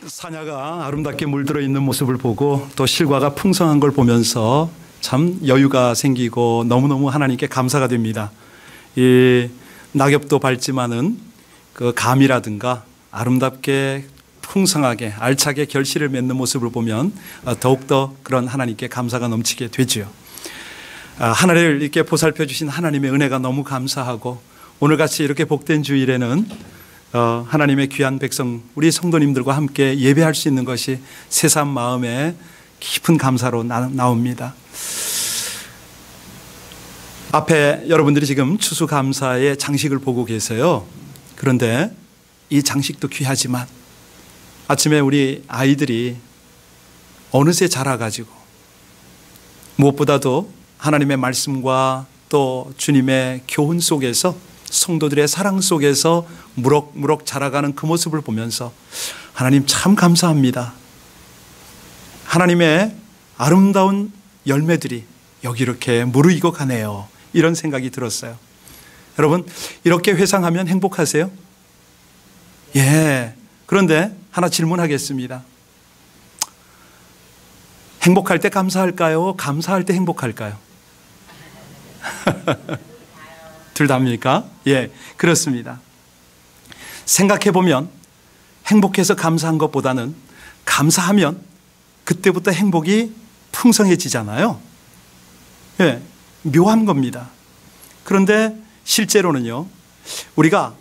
사냐가 아름답게 물들어 있는 모습을 보고 또 실과가 풍성한 걸 보면서 참 여유가 생기고 너무너무 하나님께 감사가 됩니다. 이 낙엽도 밝지만은 그 감이라든가 아름답게 풍성하게 알차게 결실을 맺는 모습을 보면 더욱더 그런 하나님께 감사가 넘치게 되지요. 하나를 이렇게 보살펴 주신 하나님의 은혜가 너무 감사하고 오늘같이 이렇게 복된 주일에는 하나님의 귀한 백성 우리 성도님들과 함께 예배할 수 있는 것이 새삼 마음에 깊은 감사로 나옵니다. 앞에 여러분들이 지금 추수감사의 장식을 보고 계세요. 그런데 이 장식도 귀하지만 아침에 우리 아이들이 어느새 자라가지고 무엇보다도 하나님의 말씀과 또 주님의 교훈 속에서 성도들의 사랑 속에서 무럭무럭 자라가는 그 모습을 보면서 하나님 참 감사합니다. 하나님의 아름다운 열매들이 여기 이렇게 무르익어 가네요. 이런 생각이 들었어요. 여러분 이렇게 회상하면 행복하세요? 예. 그런데 하나 질문하겠습니다. 행복할 때 감사할까요? 감사할 때 행복할까요? 둘 다입니까? 예, 그렇습니다. 생각해보면 행복해서 감사한 것보다는 감사하면 그때부터 행복이 풍성해지잖아요. 예, 묘한 겁니다. 그런데 실제로는요, 우리가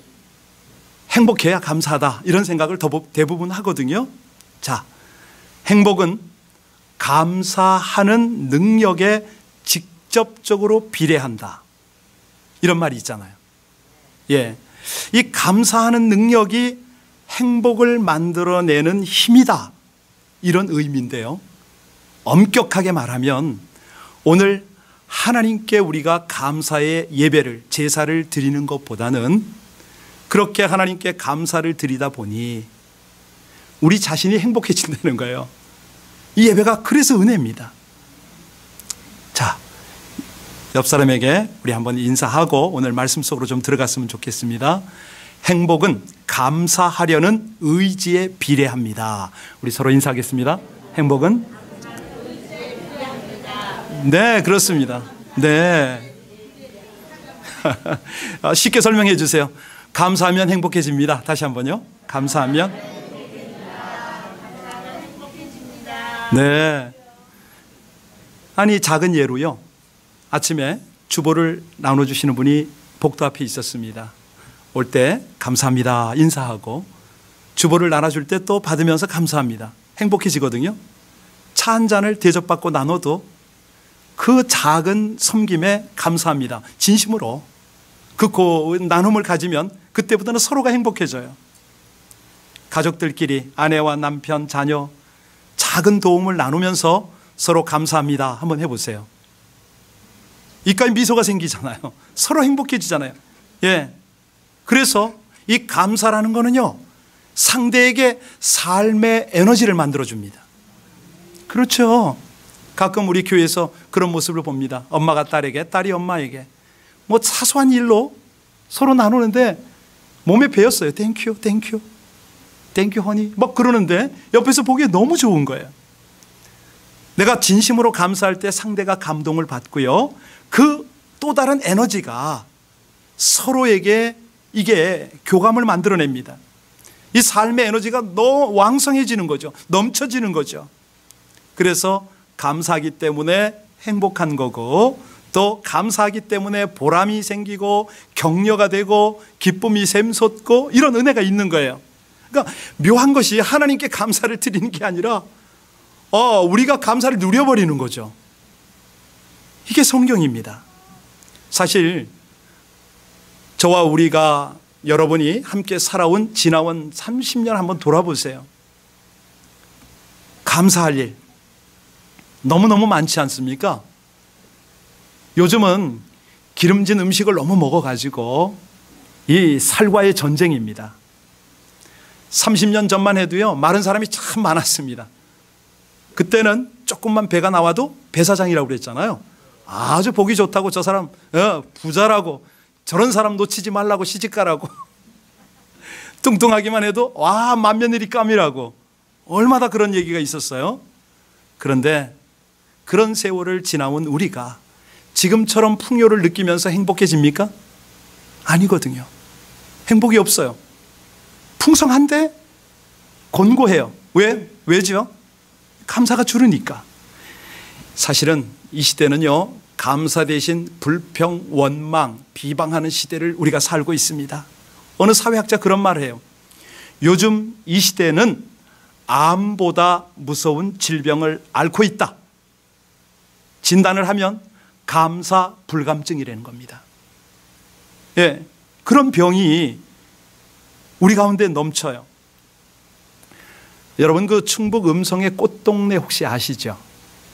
행복해야 감사하다 이런 생각을 대부분 하거든요. 자, 행복은 감사하는 능력에 직접적으로 비례한다. 이런 말이 있잖아요. 예, 이 감사하는 능력이 행복을 만들어내는 힘이다. 이런 의미인데요. 엄격하게 말하면 오늘 하나님께 우리가 감사의 예배를, 제사를 드리는 것보다는 그렇게 하나님께 감사를 드리다 보니 우리 자신이 행복해진다는 거예요. 이 예배가 그래서 은혜입니다. 자, 옆 사람에게 우리 한번 인사하고 오늘 말씀 속으로 좀 들어갔으면 좋겠습니다. 행복은 감사하려는 의지에 비례합니다. 우리 서로 인사하겠습니다. 행복은? 네, 그렇습니다. 네. 쉽게 설명해 주세요. 감사하면 행복해집니다. 다시 한번요. 감사하면. 네. 아니, 작은 예로요. 아침에 주보를 나눠주시는 분이 복도 앞에 있었습니다. 올 때 감사합니다 인사하고 주보를 나눠줄 때 또 받으면서 감사합니다. 행복해지거든요. 차 한 잔을 대접받고 나눠도 그 작은 섬김에 감사합니다. 진심으로 그 나눔을 가지면 그때부터는 서로가 행복해져요. 가족들끼리 아내와 남편, 자녀 작은 도움을 나누면서 서로 감사합니다 한번 해보세요. 입가에 미소가 생기잖아요. 서로 행복해지잖아요. 예. 그래서 이 감사라는 거는요, 상대에게 삶의 에너지를 만들어줍니다. 그렇죠. 가끔 우리 교회에서 그런 모습을 봅니다. 엄마가 딸에게, 딸이 엄마에게 뭐 사소한 일로 서로 나누는데 몸에 배었어요. 땡큐, 땡큐, 땡큐 허니 막 그러는데 옆에서 보기에 너무 좋은 거예요. 내가 진심으로 감사할 때 상대가 감동을 받고요. 그 또 다른 에너지가 서로에게 이게 교감을 만들어냅니다. 이 삶의 에너지가 너무 왕성해지는 거죠. 넘쳐지는 거죠. 그래서 감사하기 때문에 행복한 거고 또 감사하기 때문에 보람이 생기고 격려가 되고 기쁨이 샘솟고 이런 은혜가 있는 거예요. 그러니까 묘한 것이 하나님께 감사를 드리는 게 아니라 우리가 감사를 누려버리는 거죠. 이게 성경입니다. 사실 저와 우리가 여러분이 함께 살아온 지나온 30년 한번 돌아보세요. 감사할 일 너무너무 많지 않습니까? 요즘은 기름진 음식을 너무 먹어가지고 이 살과의 전쟁입니다. 30년 전만 해도요, 마른 사람이 참 많았습니다. 그때는 조금만 배가 나와도 배사장이라고 그랬잖아요. 아주 보기 좋다고 저 사람 부자라고 저런 사람 놓치지 말라고 시집가라고 뚱뚱하기만 해도 와 만며느리 감이라고 얼마나 그런 얘기가 있었어요. 그런데 그런 세월을 지나온 우리가 지금처럼 풍요를 느끼면서 행복해집니까? 아니거든요. 행복이 없어요. 풍성한데 곤고해요. 왜죠? 감사가 줄으니까. 사실은 이 시대는요, 감사 대신 불평, 원망, 비방하는 시대를 우리가 살고 있습니다. 어느 사회학자 그런 말을 해요. 요즘 이 시대는 암보다 무서운 질병을 앓고 있다. 진단을 하면 감사 불감증이라는 겁니다. 예, 그런 병이 우리 가운데 넘쳐요. 여러분, 그 충북 음성의 꽃동네 혹시 아시죠?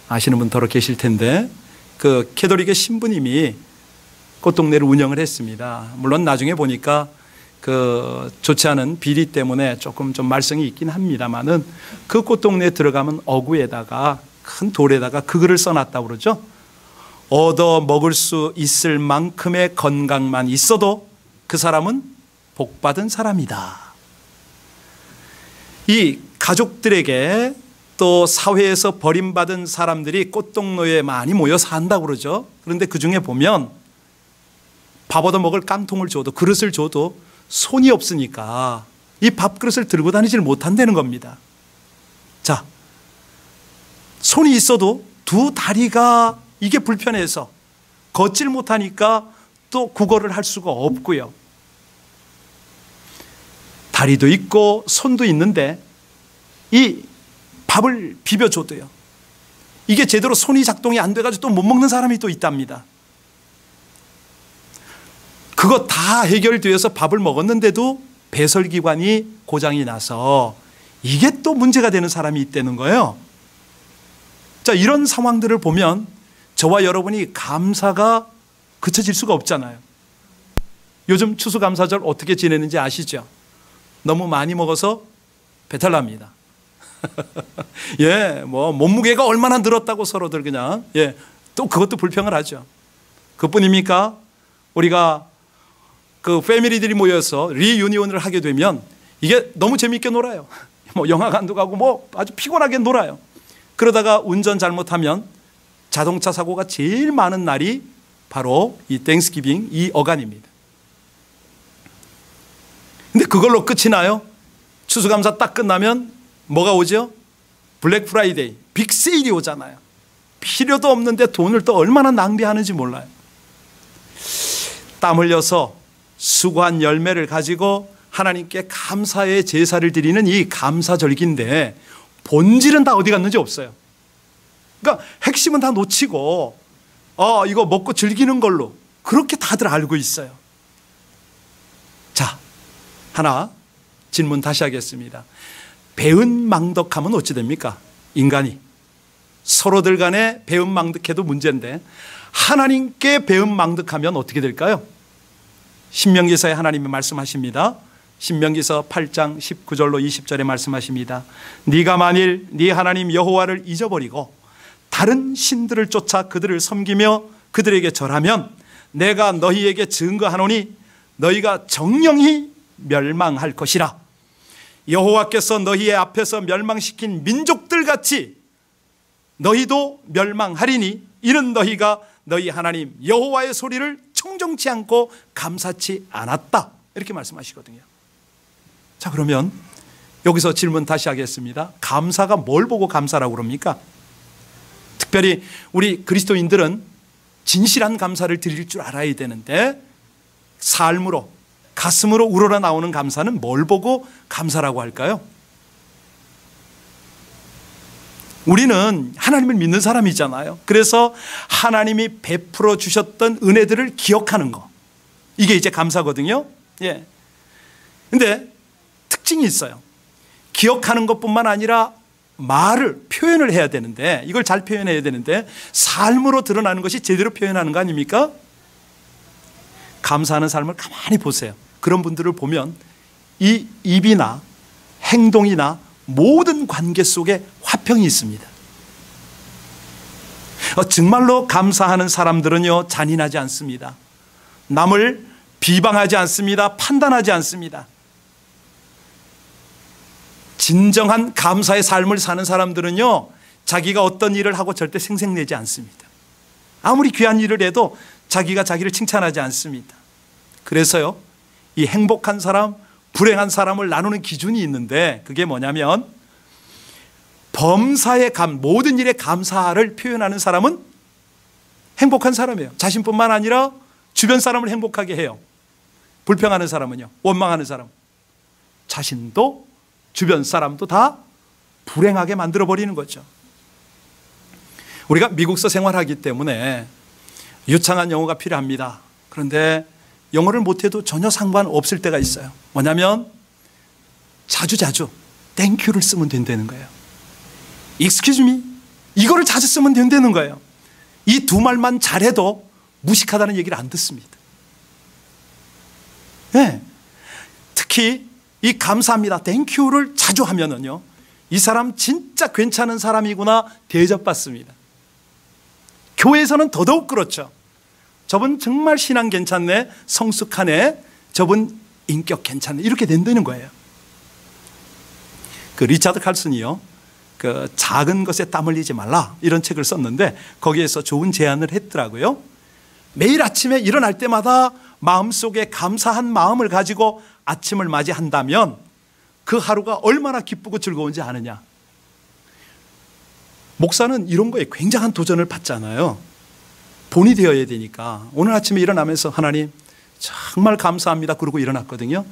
아시는 분 더러 계실 텐데, 그 캐톨릭의 신부님이 꽃동네를 운영을 했습니다. 물론 나중에 보니까 그 좋지 않은 비리 때문에 조금 좀 말썽이 있긴 합니다만은, 그 꽃동네에 들어가면 어구에다가 큰 돌에다가 그 글을 써놨다고 그러죠. 얻어 먹을 수 있을 만큼의 건강만 있어도 그 사람은 복받은 사람이다. 이 가족들에게 또 사회에서 버림받은 사람들이 꽃동로에 많이 모여 산다고 그러죠. 그런데 그 중에 보면 밥 얻어 먹을 깡통을 줘도, 그릇을 줘도 손이 없으니까 이 밥그릇을 들고 다니질 못한다는 겁니다. 자, 손이 있어도 두 다리가 이게 불편해서 걷질 못하니까 또 구걸을 할 수가 없고요. 다리도 있고 손도 있는데 이 밥을 비벼줘도요, 이게 제대로 손이 작동이 안 돼가지고 또 못 먹는 사람이 또 있답니다. 그거 다 해결되어서 밥을 먹었는데도 배설기관이 고장이 나서 이게 또 문제가 되는 사람이 있다는 거예요. 자, 이런 상황들을 보면 저와 여러분이 감사가 그쳐질 수가 없잖아요. 요즘 추수감사절 어떻게 지내는지 아시죠? 너무 많이 먹어서 배탈 납니다. 예, 뭐 몸무게가 얼마나 늘었다고 서로들 그냥, 예, 또 그것도 불평을 하죠. 그뿐입니까? 우리가 그 패밀리들이 모여서 리유니온을 하게 되면 이게 너무 재미있게 놀아요. 뭐 영화관도 가고 뭐 아주 피곤하게 놀아요. 그러다가 운전 잘못하면 자동차 사고가 제일 많은 날이 바로 이 땡스기빙, 이 어간입니다. 근데 그걸로 끝이 나요? 추수감사 딱 끝나면 뭐가 오죠? 블랙 프라이데이, 빅 세일이 오잖아요. 필요도 없는데 돈을 또 얼마나 낭비하는지 몰라요. 땀 흘려서 수고한 열매를 가지고 하나님께 감사의 제사를 드리는 이 감사절기인데 본질은 다 어디 갔는지 없어요. 그러니까 핵심은 다 놓치고 이거 먹고 즐기는 걸로 그렇게 다들 알고 있어요. 자, 하나 질문 다시 하겠습니다. 배은망덕하면 어찌 됩니까? 인간이 서로들 간에 배은망덕해도 문제인데 하나님께 배은망덕하면 어떻게 될까요? 신명기서에 하나님이 말씀하십니다. 신명기서 8장 19절로 20절에 말씀하십니다. 네가 만일 네 하나님 여호와를 잊어버리고 다른 신들을 쫓아 그들을 섬기며 그들에게 절하면 내가 너희에게 증거하노니 너희가 정령히 멸망할 것이라. 여호와께서 너희의 앞에서 멸망시킨 민족들 같이 너희도 멸망하리니 이는 너희가 너희 하나님 여호와의 소리를 청정치 않고 감사치 않았다. 이렇게 말씀하시거든요. 자, 그러면 여기서 질문 다시 하겠습니다. 감사가 뭘 보고 감사라고 그럽니까? 특별히 우리 그리스도인들은 진실한 감사를 드릴 줄 알아야 되는데 삶으로, 가슴으로 우러러 나오는 감사는 뭘 보고 감사라고 할까요? 우리는 하나님을 믿는 사람이잖아요. 그래서 하나님이 베풀어 주셨던 은혜들을 기억하는 거, 이게 이제 감사거든요. 예. 근데 특징이 있어요. 기억하는 것뿐만 아니라 표현을 해야 되는데, 이걸 잘 표현해야 되는데 삶으로 드러나는 것이 제대로 표현하는 거 아닙니까? 감사하는 삶을 가만히 보세요. 그런 분들을 보면 이 입이나 행동이나 모든 관계 속에 화평이 있습니다. 정말로 감사하는 사람들은요, 잔인하지 않습니다. 남을 비방하지 않습니다. 판단하지 않습니다. 진정한 감사의 삶을 사는 사람들은요, 자기가 어떤 일을 하고 절대 생색내지 않습니다. 아무리 귀한 일을 해도 자기가 자기를 칭찬하지 않습니다. 그래서요, 이 행복한 사람, 불행한 사람을 나누는 기준이 있는데, 그게 뭐냐면 범사의 모든 일에 감사를 표현하는 사람은 행복한 사람이에요. 자신뿐만 아니라 주변 사람을 행복하게 해요. 불평하는 사람은요, 원망하는 사람, 자신도 주변 사람도 다 불행하게 만들어버리는 거죠. 우리가 미국서 생활하기 때문에 유창한 영어가 필요합니다. 그런데 영어를 못해도 전혀 상관없을 때가 있어요. 뭐냐면 자주자주 땡큐를 쓰면 된다는 거예요. Excuse me, 이거를 자주 쓰면 된다는 거예요. 이 두 말만 잘해도 무식하다는 얘기를 안 듣습니다. 네. 특히 이 감사합니다, 땡큐를 자주 하면은요, 이 사람 진짜 괜찮은 사람이구나 대접받습니다. 교회에서는 더더욱 그렇죠. 저분 정말 신앙 괜찮네, 성숙하네, 저분 인격 괜찮네, 이렇게 된다는 거예요. 그 리차드 칼슨이요, 그 작은 것에 땀 흘리지 말라 이런 책을 썼는데 거기에서 좋은 제안을 했더라고요. 매일 아침에 일어날 때마다 마음속에 감사한 마음을 가지고 아침을 맞이한다면 그 하루가 얼마나 기쁘고 즐거운지 아느냐. 목사는 이런 거에 굉장한 도전을 받잖아요. 본이 되어야 되니까. 오늘 아침에 일어나면서 하나님 정말 감사합니다 그러고 일어났거든요.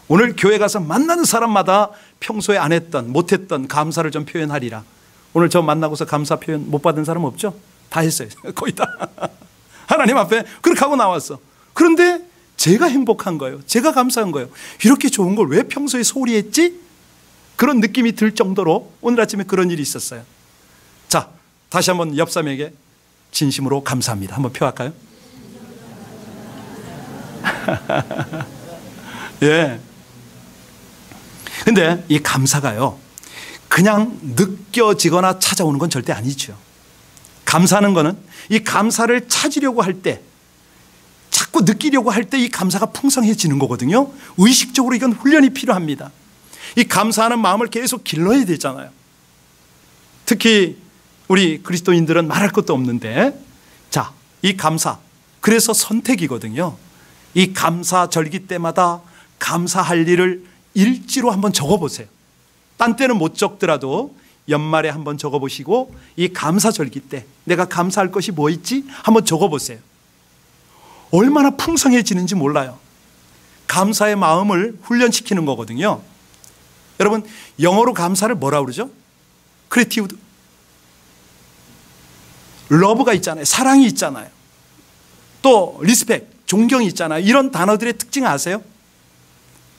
오늘 교회 가서 만나는 사람마다 평소에 안 했던 못했던 감사를 좀 표현하리라. 오늘 저 만나고서 감사 표현 못 받은 사람 없죠? 다 했어요. 거의 다. 하나님 앞에 그렇게 하고 나왔어. 그런데 제가 행복한 거예요. 제가 감사한 거예요. 이렇게 좋은 걸 왜 평소에 소홀히 했지? 그런 느낌이 들 정도로 오늘 아침에 그런 일이 있었어요. 자, 다시 한번 옆 사람에게 진심으로 감사합니다 한번 표할까요? 예. 근데 이 감사가요, 그냥 느껴지거나 찾아오는 건 절대 아니죠. 감사하는 거는 이 감사를 찾으려고 할 때, 자꾸 느끼려고 할 때 이 감사가 풍성해지는 거거든요. 의식적으로 이건 훈련이 필요합니다. 이 감사하는 마음을 계속 길러야 되잖아요. 특히 우리 그리스도인들은 말할 것도 없는데, 자, 이 감사, 그래서 선택이거든요. 이 감사절기 때마다 감사할 일을 일지로 한번 적어보세요. 딴 때는 못 적더라도 연말에 한번 적어보시고 이 감사절기 때 내가 감사할 것이 뭐 있지? 한번 적어보세요. 얼마나 풍성해지는지 몰라요. 감사의 마음을 훈련시키는 거거든요. 여러분, 영어로 감사를 뭐라 그러죠? 그래티우드. 러브가 있잖아요. 사랑이 있잖아요. 또 리스펙, 존경이 있잖아요. 이런 단어들의 특징 아세요?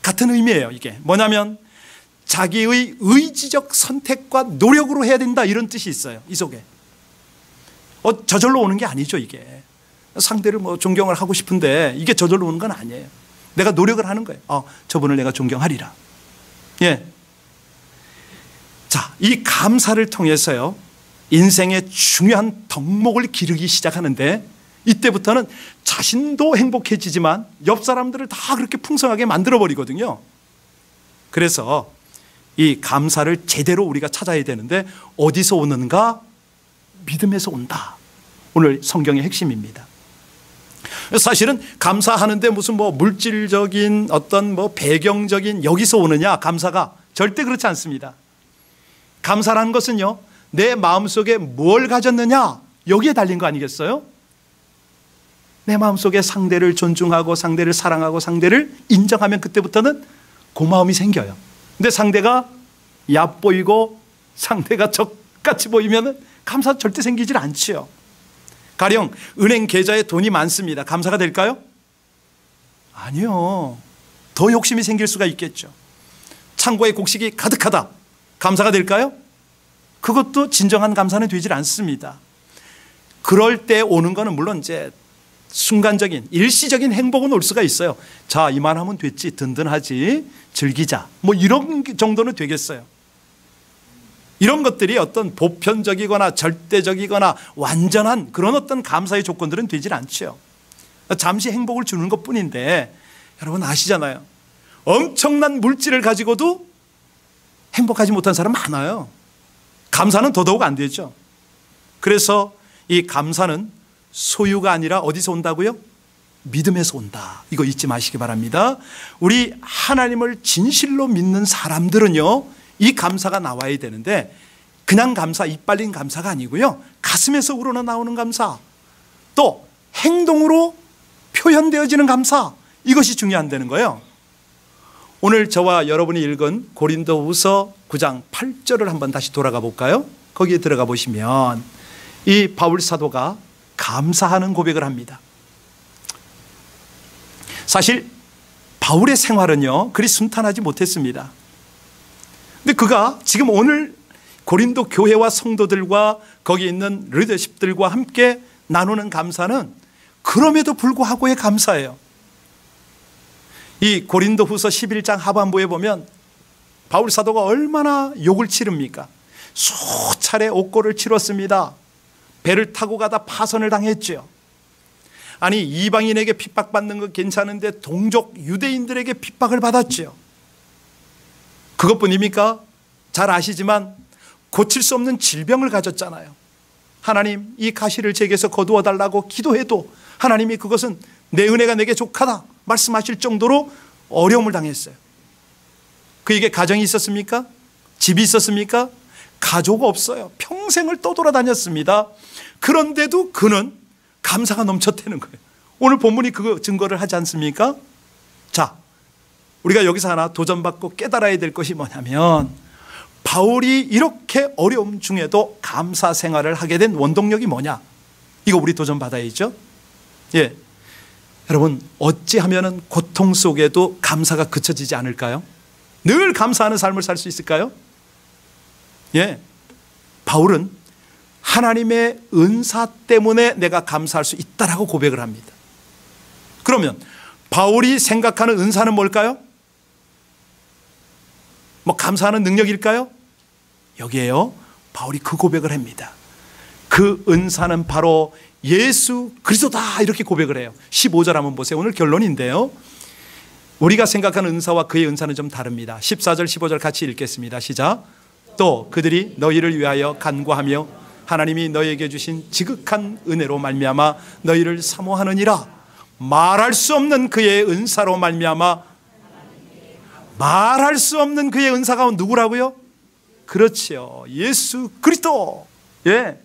같은 의미예요. 이게 뭐냐면 자기의 의지적 선택과 노력으로 해야 된다, 이런 뜻이 있어요. 이 속에 저절로 오는 게 아니죠. 이게 상대를 뭐 존경을 하고 싶은데 이게 저절로 오는 건 아니에요. 내가 노력을 하는 거예요. 저분을 내가 존경하리라. 예. 자, 이 감사를 통해서요, 인생의 중요한 덕목을 기르기 시작하는데, 이때부터는 자신도 행복해지지만 옆 사람들을 다 그렇게 풍성하게 만들어버리거든요. 그래서 이 감사를 제대로 우리가 찾아야 되는데 어디서 오는가? 믿음에서 온다. 오늘 성경의 핵심입니다. 사실은 감사하는데 무슨 뭐 물질적인 어떤 뭐 배경적인 여기서 오느냐, 감사가 절대 그렇지 않습니다. 감사라는 것은요, 내 마음속에 뭘 가졌느냐, 여기에 달린 거 아니겠어요? 내 마음속에 상대를 존중하고 상대를 사랑하고 상대를 인정하면 그때부터는 고마움이 생겨요. 근데 상대가 얕보이고 상대가 적같이 보이면 감사 절대 생기질 않지요. 가령 은행 계좌에 돈이 많습니다. 감사가 될까요? 아니요. 더 욕심이 생길 수가 있겠죠. 창고에 곡식이 가득하다. 감사가 될까요? 그것도 진정한 감사는 되질 않습니다. 그럴 때 오는 거는 물론 이제 순간적인 일시적인 행복은 올 수가 있어요. 자, 이만하면 됐지, 든든하지, 즐기자, 뭐 이런 정도는 되겠어요. 이런 것들이 어떤 보편적이거나 절대적이거나 완전한 그런 어떤 감사의 조건들은 되질 않죠. 잠시 행복을 주는 것뿐인데, 여러분 아시잖아요. 엄청난 물질을 가지고도 행복하지 못한 사람 많아요. 감사는 더더욱 안 되죠. 그래서 이 감사는 소유가 아니라 어디서 온다고요? 믿음에서 온다. 이거 잊지 마시기 바랍니다. 우리 하나님을 진실로 믿는 사람들은요, 이 감사가 나와야 되는데 그냥 감사, 입 발린 감사가 아니고요, 가슴에서 우러나오는 감사, 또 행동으로 표현되어지는 감사, 이것이 중요한다는 거예요. 오늘 저와 여러분이 읽은 고린도후서 9장 8절을 한번 다시 돌아가 볼까요? 거기에 들어가 보시면 이 바울 사도가 감사하는 고백을 합니다. 사실 바울의 생활은요, 그리 순탄하지 못했습니다. 근데 그가 지금 오늘 고린도 교회와 성도들과 거기 있는 리더십들과 함께 나누는 감사는 그럼에도 불구하고의 감사예요. 이 고린도후서 11장 하반부에 보면 바울 사도가 얼마나 욕을 치릅니까? 수차례 옥고를 치렀습니다. 배를 타고 가다 파선을 당했죠. 아니, 이방인에게 핍박받는 거 괜찮은데 동족 유대인들에게 핍박을 받았죠. 그것뿐입니까? 잘 아시지만 고칠 수 없는 질병을 가졌잖아요. 하나님, 이 가시를 제게서 거두어 달라고 기도해도 하나님이 그것은 내 은혜가 내게 족하다 말씀하실 정도로 어려움을 당했어요. 그에게 가정이 있었습니까? 집이 있었습니까? 가족 없어요. 평생을 떠돌아다녔습니다. 그런데도 그는 감사가 넘쳤다는 거예요. 오늘 본문이 그 증거를 하지 않습니까? 자, 우리가 여기서 하나 도전받고 깨달아야 될 것이 뭐냐면, 바울이 이렇게 어려움 중에도 감사 생활을 하게 된 원동력이 뭐냐? 이거 우리 도전받아야죠. 예, 여러분, 어찌하면 고통 속에도 감사가 그쳐지지 않을까요? 늘 감사하는 삶을 살 수 있을까요? 예, 바울은 하나님의 은사 때문에 내가 감사할 수 있다라고 고백을 합니다. 그러면 바울이 생각하는 은사는 뭘까요? 뭐 감사하는 능력일까요? 여기에요, 바울이 그 고백을 합니다. 그 은사는 바로 예수 그리스도다, 이렇게 고백을 해요. 15절 한번 보세요. 오늘 결론인데요, 우리가 생각하는 은사와 그의 은사는 좀 다릅니다. 14절 15절 같이 읽겠습니다. 시작. 또 그들이 너희를 위하여 간구하며 하나님이 너희에게 주신 지극한 은혜로 말미암아 너희를 사모하느니라. 말할 수 없는 그의 은사로 말미암아, 말할 수 없는 그의 은사가 누구라고요? 그렇지요, 예수 그리스도. 예,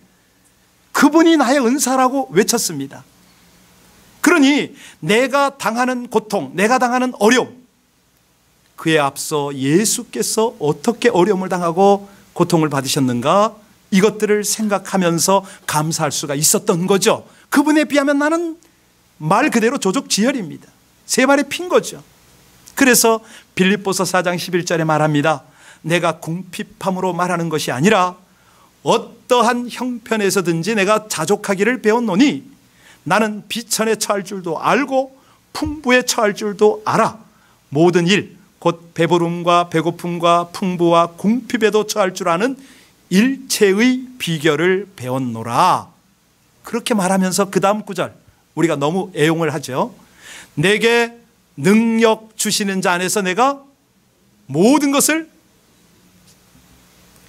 그분이 나의 은사라고 외쳤습니다. 그러니 내가 당하는 고통, 내가 당하는 어려움, 그에 앞서 예수께서 어떻게 어려움을 당하고 고통을 받으셨는가, 이것들을 생각하면서 감사할 수가 있었던 거죠. 그분에 비하면 나는 말 그대로 조족지혈입니다. 세 발에 핀 거죠. 그래서 빌립보서 4장 11절에 말합니다. 내가 궁핍함으로 말하는 것이 아니라 어떠한 형편에서든지 내가 자족하기를 배웠노니 나는 비천에 처할 줄도 알고 풍부에 처할 줄도 알아. 모든 일, 곧 배부름과 배고픔과 풍부와 궁핍에도 처할 줄 아는 일체의 비결을 배웠노라. 그렇게 말하면서 그 다음 구절, 우리가 너무 애용을 하죠. 내게 능력 주시는 자 안에서 내가 모든 것을,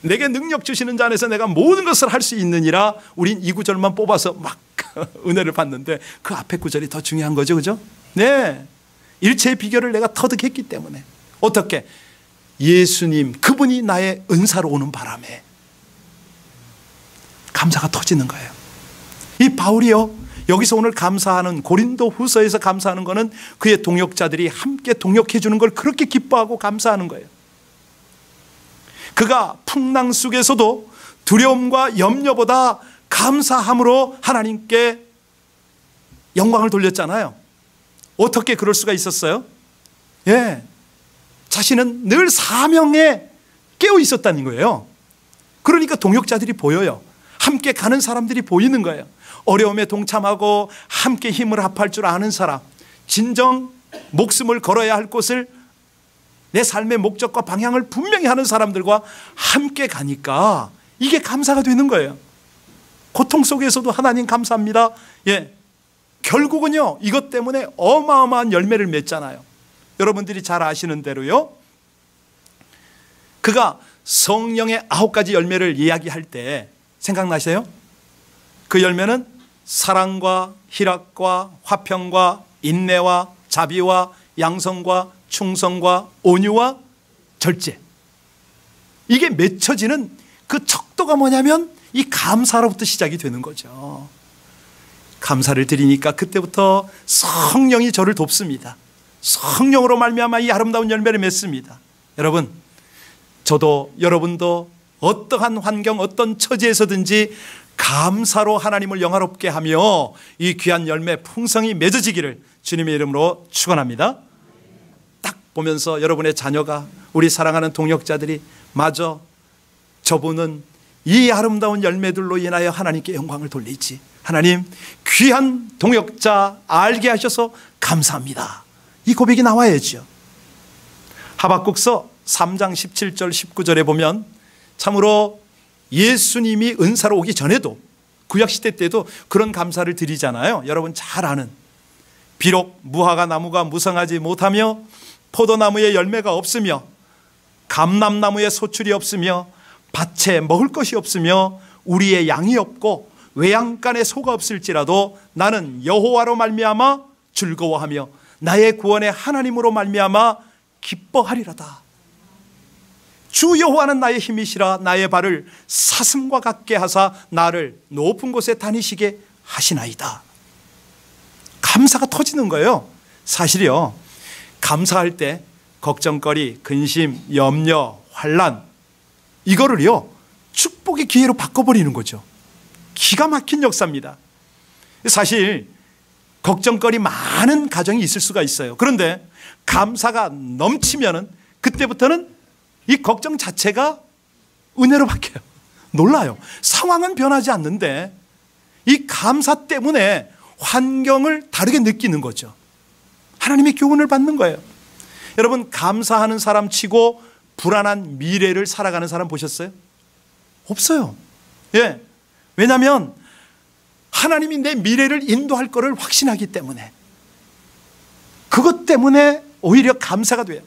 내게 능력 주시는 자 안에서 내가 모든 것을 할 수 있느니라. 우린 이 구절만 뽑아서 막 은혜를 받는데 그 앞에 구절이 더 중요한 거죠, 그죠? 네, 일체의 비결을 내가 터득했기 때문에. 어떻게? 예수님, 그분이 나의 은사로 오는 바람에 감사가 터지는 거예요. 이 바울이요, 여기서 오늘 감사하는, 고린도 후서에서 감사하는 것은 그의 동역자들이 함께 동역해 주는 걸 그렇게 기뻐하고 감사하는 거예요. 그가 풍랑 속에서도 두려움과 염려보다 감사함으로 하나님께 영광을 돌렸잖아요. 어떻게 그럴 수가 있었어요? 예, 자신은 늘 사명에 깨어 있었다는 거예요. 그러니까 동역자들이 보여요. 함께 가는 사람들이 보이는 거예요. 어려움에 동참하고 함께 힘을 합할 줄 아는 사람, 진정 목숨을 걸어야 할 곳을, 내 삶의 목적과 방향을 분명히 하는 사람들과 함께 가니까 이게 감사가 되는 거예요. 고통 속에서도 하나님 감사합니다. 예, 결국은요, 이것 때문에 어마어마한 열매를 맺잖아요. 여러분들이 잘 아시는 대로요, 그가 성령의 9가지 열매를 이야기할 때 생각나세요? 그 열매는 사랑과 희락과 화평과 인내와 자비와 양성과 충성과 온유와 절제. 이게 맺혀지는 그 척도가 뭐냐면 이 감사로부터 시작이 되는 거죠. 감사를 드리니까 그때부터 성령이 저를 돕습니다. 성령으로 말미암아 이 아름다운 열매를 맺습니다. 여러분, 저도 여러분도 어떠한 환경, 어떤 처지에서든지 감사로 하나님을 영화롭게 하며 이 귀한 열매 풍성히 맺어지기를 주님의 이름으로 축원합니다. 딱 보면서 여러분의 자녀가, 우리 사랑하는 동역자들이 맞아, 저분은 이 아름다운 열매들로 인하여 하나님께 영광을 돌리지. 하나님, 귀한 동역자 알게 하셔서 감사합니다. 이 고백이 나와야죠. 하박국서 3장 17절 19절에 보면 참으로 예수님이 은사로 오기 전에도 구약시대 때도 그런 감사를 드리잖아요. 여러분 잘 아는, 비록 무화과 나무가 무성하지 못하며 포도나무에 열매가 없으며 감람나무에 소출이 없으며 밭에 먹을 것이 없으며 우리의 양이 없고 외양간에 소가 없을지라도 나는 여호와로 말미암아 즐거워하며 나의 구원의 하나님으로 말미암아 기뻐하리로다. 주 여호와는 나의 힘이시라. 나의 발을 사슴과 같게 하사 나를 높은 곳에 다니시게 하시나이다. 감사가 터지는 거예요. 사실이요, 감사할 때 걱정거리, 근심, 염려, 환난, 이거를요 축복의 기회로 바꿔버리는 거죠. 기가 막힌 역사입니다. 사실 걱정거리 많은 가정이 있을 수가 있어요. 그런데 감사가 넘치면은 그때부터는 이 걱정 자체가 은혜로 바뀌어요. 놀라요. 상황은 변하지 않는데 이 감사 때문에 환경을 다르게 느끼는 거죠. 하나님의 교훈을 받는 거예요. 여러분, 감사하는 사람 치고 불안한 미래를 살아가는 사람 보셨어요? 없어요. 예. 왜냐하면 하나님이 내 미래를 인도할 것을 확신하기 때문에, 그것 때문에 오히려 감사가 돼요.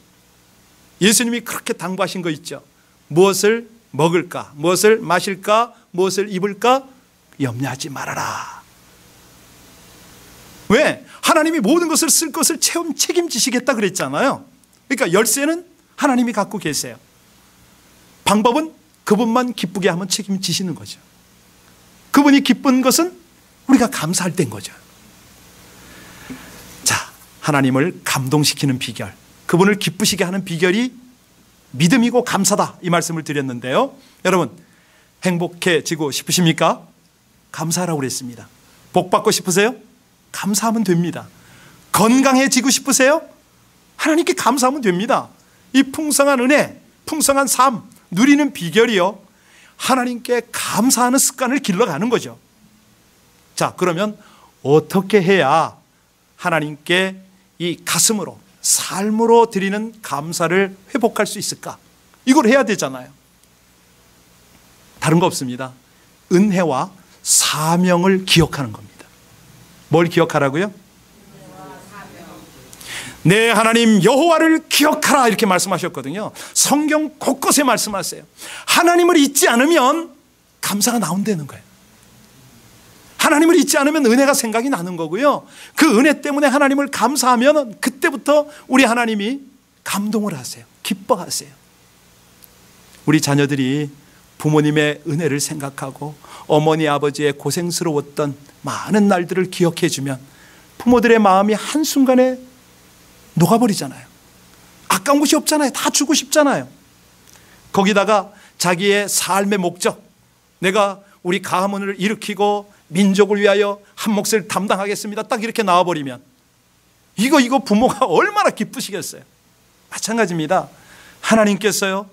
예수님이 그렇게 당부하신 거 있죠. 무엇을 먹을까, 무엇을 마실까, 무엇을 입을까 염려하지 말아라. 왜? 하나님이 모든 것을 쓸 것을 책임지시겠다 그랬잖아요. 그러니까 열쇠는 하나님이 갖고 계세요. 방법은 그분만 기쁘게 하면 책임지시는 거죠. 그분이 기쁜 것은 우리가 감사할 때인 거죠. 자, 하나님을 감동시키는 비결, 그분을 기쁘시게 하는 비결이 믿음이고 감사다, 이 말씀을 드렸는데요. 여러분, 행복해지고 싶으십니까? 감사하라고 그랬습니다. 복 받고 싶으세요? 감사하면 됩니다. 건강해지고 싶으세요? 하나님께 감사하면 됩니다. 이 풍성한 은혜, 풍성한 삶 누리는 비결이요, 하나님께 감사하는 습관을 길러가는 거죠. 자, 그러면 어떻게 해야 하나님께 이 가슴으로, 삶으로 드리는 감사를 회복할 수 있을까? 이걸 해야 되잖아요. 다른 거 없습니다. 은혜와 사명을 기억하는 겁니다. 뭘 기억하라고요? 네, 하나님 여호와를 기억하라, 이렇게 말씀하셨거든요. 성경 곳곳에 말씀하세요. 하나님을 잊지 않으면 감사가 나온다는 거예요. 하나님을 잊지 않으면 은혜가 생각이 나는 거고요. 그 은혜 때문에 하나님을 감사하면 그때부터 우리 하나님이 감동을 하세요. 기뻐하세요. 우리 자녀들이 부모님의 은혜를 생각하고 어머니 아버지의 고생스러웠던 많은 날들을 기억해 주면 부모들의 마음이 한순간에 녹아버리잖아요. 아까운 것이 없잖아요. 다 주고 싶잖아요. 거기다가 자기의 삶의 목적, 내가 우리 가문을 일으키고 민족을 위하여 한 몫을 담당하겠습니다, 딱 이렇게 나와버리면 이거 부모가 얼마나 기쁘시겠어요. 마찬가지입니다. 하나님께서요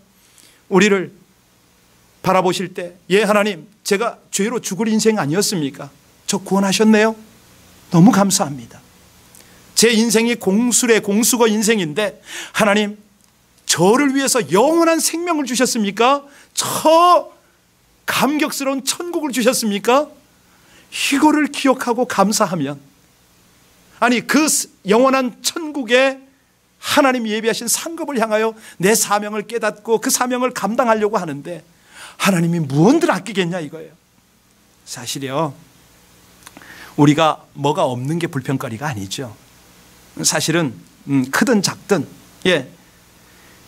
우리를 바라보실 때, 예 하나님, 제가 죄로 죽을 인생 아니었습니까? 저 구원하셨네요. 너무 감사합니다. 제 인생이 공수거 인생인데 하나님, 저를 위해서 영원한 생명을 주셨습니까? 저 감격스러운 천국을 주셨습니까? 이거를 기억하고 감사하면, 아니 그 영원한 천국에 하나님이 예비하신 상급을 향하여 내 사명을 깨닫고 그 사명을 감당하려고 하는데 하나님이 무언들 아끼겠냐 이거예요. 사실이요, 우리가 뭐가 없는 게 불평거리가 아니죠. 사실은 크든 작든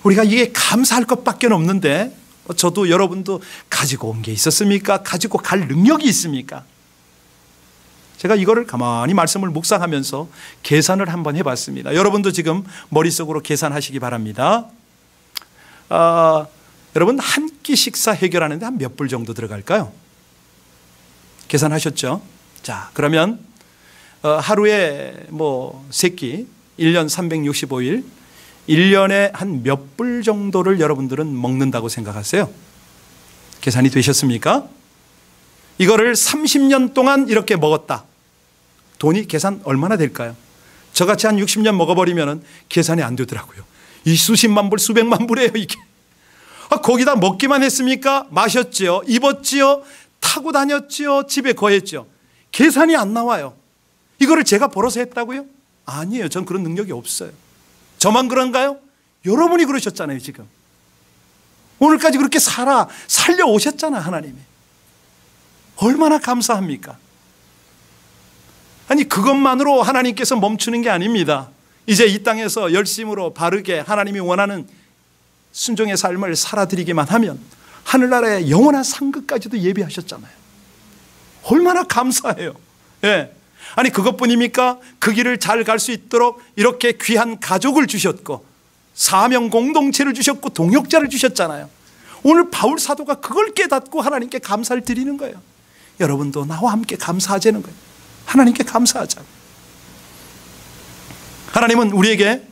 우리가 이게 감사할 것밖에 없는데, 저도 여러분도 가지고 온 게 있었습니까? 가지고 갈 능력이 있습니까? 제가 이거를 가만히 말씀을 묵상하면서 계산을 한번 해봤습니다. 여러분도 지금 머릿속으로 계산하시기 바랍니다. 여러분 한 끼 식사 해결하는데 한 몇 불 정도 들어갈까요? 계산하셨죠? 자, 그러면 하루에 뭐 3끼 1년 365일 1년에 한 몇 불 정도를 여러분들은 먹는다고 생각하세요? 계산이 되셨습니까? 이거를 30년 동안 이렇게 먹었다. 돈이 계산 얼마나 될까요? 저같이 한 60년 먹어버리면 계산이 안 되더라고요. 이 수십만 불, 수백만 불이에요 이게. 거기다 먹기만 했습니까? 마셨지요, 입었지요, 타고 다녔지요, 집에 거했지요. 계산이 안 나와요. 이거를 제가 벌어서 했다고요? 아니에요. 전 그런 능력이 없어요. 저만 그런가요? 여러분이 그러셨잖아요. 지금 오늘까지 그렇게 살려오셨잖아. 하나님이 얼마나 감사합니까? 아니, 그것만으로 하나님께서 멈추는 게 아닙니다. 이제 이 땅에서 열심으로 바르게 하나님이 원하는 순종의 삶을 살아드리기만 하면 하늘나라의 영원한 상급까지도 예비하셨잖아요. 얼마나 감사해요. 아니, 그것뿐입니까? 그 길을 잘 갈 수 있도록 이렇게 귀한 가족을 주셨고 사명 공동체를 주셨고 동역자를 주셨잖아요. 오늘 바울 사도가 그걸 깨닫고 하나님께 감사를 드리는 거예요. 여러분도 나와 함께 감사하자는 거예요. 하나님께 감사하자. 하나님은 우리에게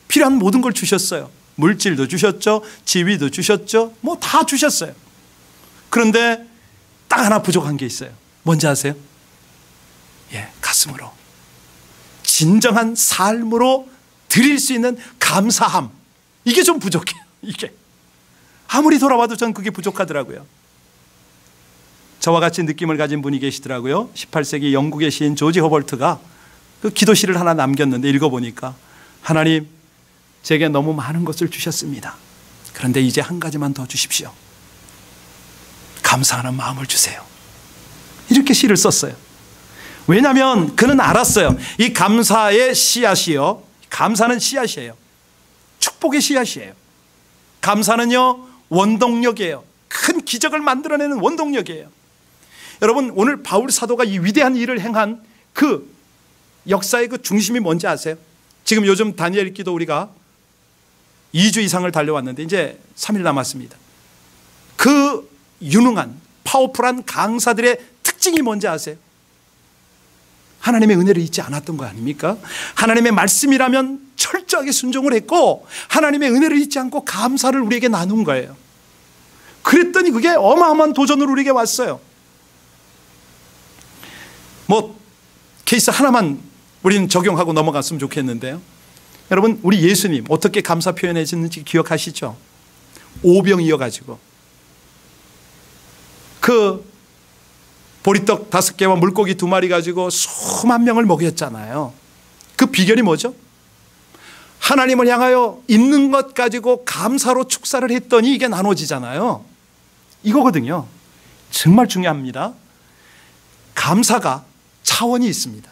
필요한 모든 걸 주셨어요. 물질도 주셨죠, 지위도 주셨죠, 뭐 다 주셨어요. 그런데 딱 하나 부족한 게 있어요. 뭔지 아세요? 가슴으로 진정한 삶으로 드릴 수 있는 감사함, 이게 좀 부족해요. 이게 아무리 돌아봐도 전 그게 부족하더라고요. 저와 같이 느낌을 가진 분이 계시더라고요. 18세기 영국의 시인 조지 허벌트가 그 기도시를 하나 남겼는데 읽어보니까, 하나님, 제게 너무 많은 것을 주셨습니다. 그런데 이제 한 가지만 더 주십시오. 감사하는 마음을 주세요. 이렇게 시를 썼어요. 왜냐하면 그는 알았어요. 이 감사의 씨앗이요, 감사는 씨앗이에요. 축복의 씨앗이에요. 감사는요, 원동력이에요. 큰 기적을 만들어내는 원동력이에요. 여러분, 오늘 바울 사도가 이 위대한 일을 행한 그 역사의 그 중심이 뭔지 아세요? 지금 요즘 다니엘 기도 우리가 2주 이상을 달려왔는데 이제 3일 남았습니다. 그 유능한 파워풀한 강사들의 특징이 뭔지 아세요? 하나님의 은혜를 잊지 않았던 거 아닙니까? 하나님의 말씀이라면 철저하게 순종을 했고 하나님의 은혜를 잊지 않고 감사를 우리에게 나눈 거예요. 그랬더니 그게 어마어마한 도전으로 우리에게 왔어요. 뭐 케이스 하나만 우리는 적용하고 넘어갔으면 좋겠는데요. 여러분, 우리 예수님 어떻게 감사 표현해졌는지 기억하시죠? 오병 이어가지고 그 보리떡 5개와 물고기 2마리 가지고 수만 명을 먹였잖아요. 그 비결이 뭐죠? 하나님을 향하여 있는 것 가지고 감사로 축사를 했더니 이게 나눠지잖아요. 이거거든요. 정말 중요합니다. 감사가 차원이 있습니다.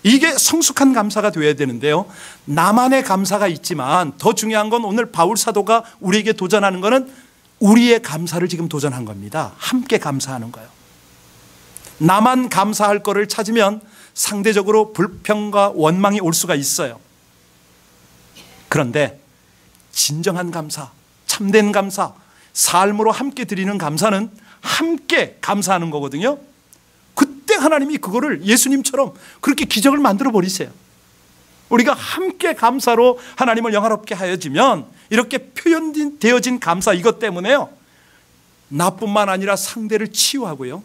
이게 성숙한 감사가 되어야 되는데요. 나만의 감사가 있지만 더 중요한 건 오늘 바울 사도가 우리에게 도전하는 것은 우리의 감사를 지금 도전한 겁니다. 함께 감사하는 거예요. 나만 감사할 거를 찾으면 상대적으로 불평과 원망이 올 수가 있어요. 그런데 진정한 감사, 참된 감사, 삶으로 함께 드리는 감사는 함께 감사하는 거거든요. 그때 하나님이 그거를 예수님처럼 그렇게 기적을 만들어 버리세요. 우리가 함께 감사로 하나님을 영화롭게 하여지면 이렇게 표현되어진 감사, 이것 때문에요, 나뿐만 아니라 상대를 치유하고요,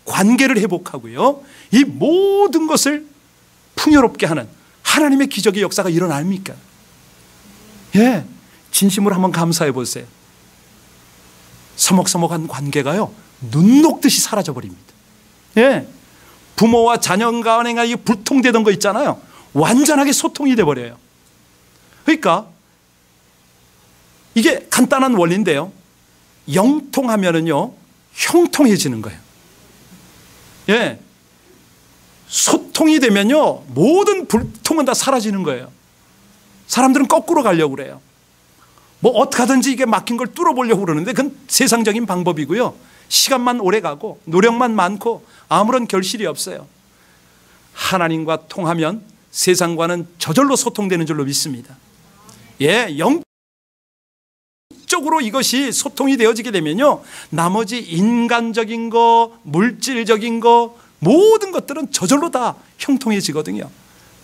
관계를 회복하고요, 이 모든 것을 풍요롭게 하는 하나님의 기적의 역사가 일어납니까? 진심으로 한번 감사해 보세요. 서먹서먹한 관계가요, 눈 녹듯이 사라져 버립니다. 부모와 자녀 간에 불통되던 거 있잖아요. 완전하게 소통이 돼 버려요. 그러니까 이게 간단한 원리인데요. 영통하면은요, 형통해지는 거예요. 예. 소통이 되면요, 모든 불통은 다 사라지는 거예요. 사람들은 거꾸로 가려고 그래요. 뭐 어떻게 하든지 이게 막힌 걸 뚫어보려고 그러는데 그건 세상적인 방법이고요. 시간만 오래 가고 노력만 많고 아무런 결실이 없어요. 하나님과 통하면 세상과는 저절로 소통되는 줄로 믿습니다. 예, 영적으로 이것이 소통이 되어지게 되면요, 나머지 인간적인 거, 물질적인 거, 모든 것들은 저절로 다 형통해지거든요.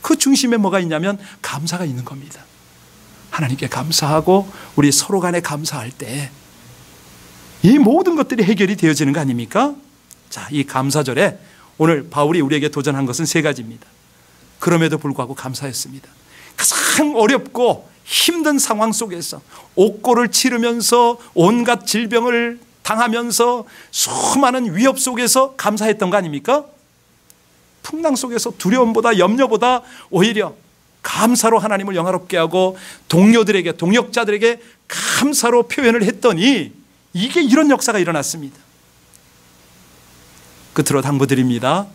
그 중심에 뭐가 있냐면 감사가 있는 겁니다. 하나님께 감사하고 우리 서로 간에 감사할 때 이 모든 것들이 해결이 되어지는 거 아닙니까? 자, 이 감사절에 오늘 바울이 우리에게 도전한 것은 세 가지입니다. 그럼에도 불구하고 감사했습니다. 가장 어렵고 힘든 상황 속에서 옥고를 치르면서 온갖 질병을 당하면서 수많은 위협 속에서 감사했던 거 아닙니까? 풍랑 속에서 두려움보다 염려보다 오히려 감사로 하나님을 영화롭게 하고 동료들에게, 동역자들에게 감사로 표현을 했더니 이게 이런 역사가 일어났습니다. 끝으로 당부드립니다.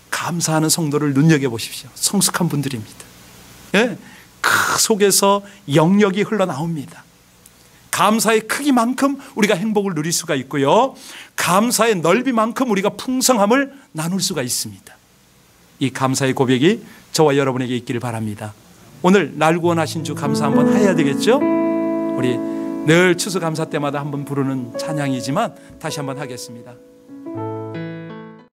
감사하는 성도를 눈여겨보십시오. 성숙한 분들입니다. 예? 그 속에서 영역이 흘러나옵니다. 감사의 크기만큼 우리가 행복을 누릴 수가 있고요, 감사의 넓이만큼 우리가 풍성함을 나눌 수가 있습니다. 이 감사의 고백이 저와 여러분에게 있기를 바랍니다. 오늘 날 구원하신 주 감사 한번 해야 되겠죠? 우리 늘 추수감사 때마다 한번 부르는 찬양이지만 다시 한번 하겠습니다.